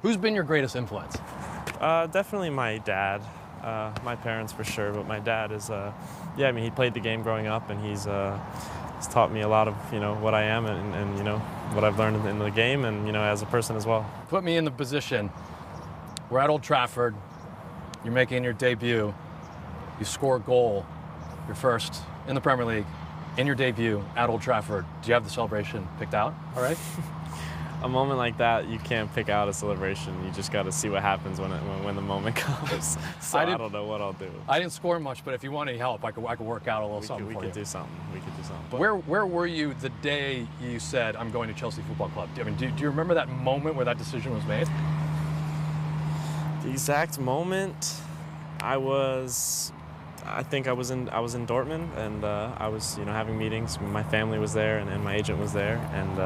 Who's been your greatest influence? Definitely my dad. My parents for sure, but my dad is, yeah, I mean, he played the game growing up, and he's taught me a lot of, what I am and what I've learned in the game and, as a person as well. Put me in the position. We're at Old Trafford. You're making your debut. You score a goal, your first in the Premier League, in your debut at Old Trafford. Do you have the celebration picked out? All right. A moment like that, you can't pick out a celebration. You just got to see what happens when the moment comes. So I don't know what I'll do. I didn't score much, but if you want any help, I could work out a little something for you. We could do something. We could do something. But where were you the day you said, I'm going to Chelsea Football Club? I mean, do you remember that moment where that decision was made? The exact moment, I think I was in Dortmund, and I was having meetings. My family was there, and my agent was there, and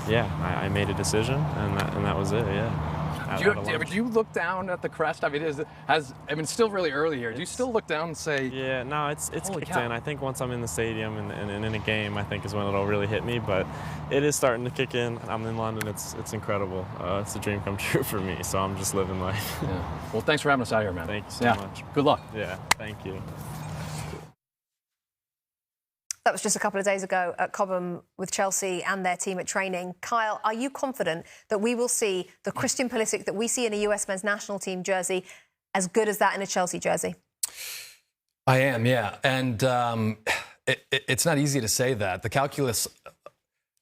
yeah, I made a decision, and that was it. Yeah. Do you look down at the crest? I mean, it's still really early here. Do you still look down and say? Yeah, no, it's kicked in. I think once I'm in the stadium and in a game, I think is when it'll really hit me. But it is starting to kick in. I'm in London. It's incredible. It's a dream come true for me. So I'm just living life. Yeah. Well, thanks for having us out here, man. Thank you so much. Good luck. Yeah. Thank you. That was just a couple of days ago at Cobham with Chelsea and their team at training. Kyle, are you confident that we will see the Christian Pulisic that we see in a US men's national team jersey as good as that in a Chelsea jersey? I am, yeah. And it's not easy to say that. The calculus,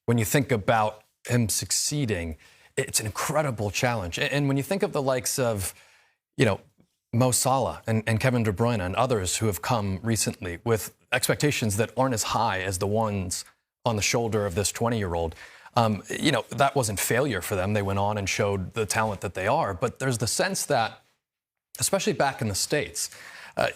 when you think about him succeeding, it's an incredible challenge. And when you think of the likes of, Mo Salah and Kevin De Bruyne and others who have come recently with expectations that aren't as high as the ones on the shoulder of this 20-year-old, that wasn't failure for them. They went on and showed the talent that they are. But there's the sense that, especially back in the States,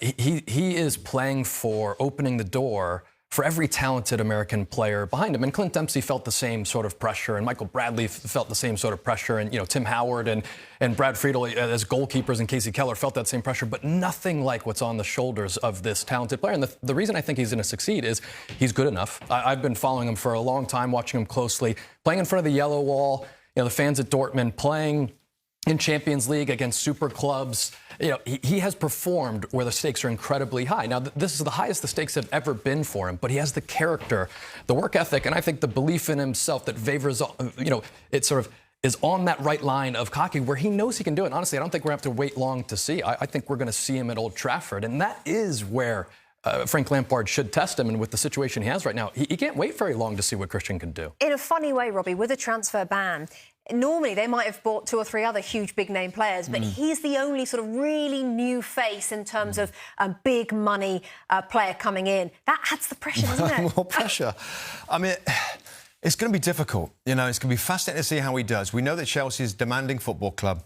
he is playing for opening the door for every talented American player behind him. And Clint Dempsey felt the same sort of pressure, and Michael Bradley felt the same sort of pressure, and Tim Howard and Brad Friedel as goalkeepers and Casey Keller felt that same pressure, but nothing like what's on the shoulders of this talented player. And the reason I think he's going to succeed is he's good enough. I've been following him for a long time, watching him closely, playing in front of the yellow wall, the fans at Dortmund, playing in Champions League against super clubs. He has performed where the stakes are incredibly high. Now, this is the highest the stakes have ever been for him, but he has the character, the work ethic, and I think the belief in himself that favors, it sort of is on that right line of cocky where he knows he can do it. And honestly, I don't think we're going to have to wait long to see. I think we're going to see him at Old Trafford, and that is where Frank Lampard should test him. And with the situation he has right now, he can't wait very long to see what Christian can do. In a funny way, Robbie, with a transfer ban, normally they might have bought 2 or 3 other huge big-name players, but he's the only sort of really new face in terms of a big money player coming in. That adds the pressure, doesn't it? More pressure. I mean, it's going to be difficult. It's going to be fascinating to see how he does. We know that Chelsea is a demanding football club.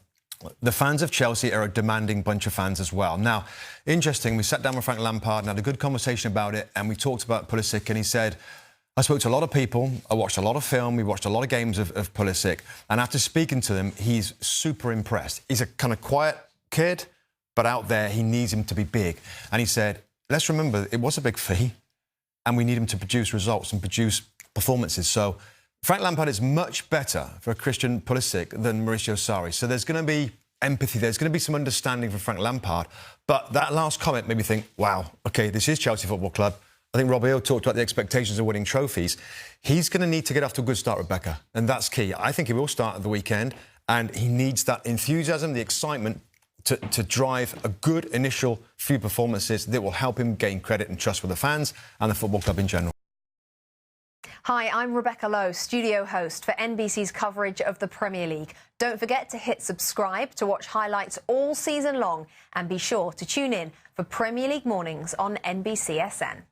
The fans of Chelsea are a demanding bunch of fans as well. Now, interesting, we sat down with Frank Lampard and had a good conversation about it, and we talked about Pulisic, and he said, I spoke to a lot of people, I watched a lot of film, we watched a lot of games of Pulisic, and after speaking to them, he's super impressed. He's a kind of quiet kid, but out there, he needs him to be big. And he said, let's remember, it was a big fee, and we need him to produce results and produce performances. So Frank Lampard is much better for Christian Pulisic than Mauricio Sarri. So there's going to be empathy, there's going to be some understanding from Frank Lampard. But that last comment made me think, wow, OK, this is Chelsea Football Club. I think Robbie talked about the expectations of winning trophies. He's going to need to get off to a good start, Rebecca, and that's key. I think he will start at the weekend, and he needs that enthusiasm, the excitement to drive a good initial few performances that will help him gain credit and trust with the fans and the football club in general. Hi, I'm Rebecca Lowe, studio host for NBC's coverage of the Premier League. Don't forget to hit subscribe to watch highlights all season long, and be sure to tune in for Premier League mornings on NBCSN.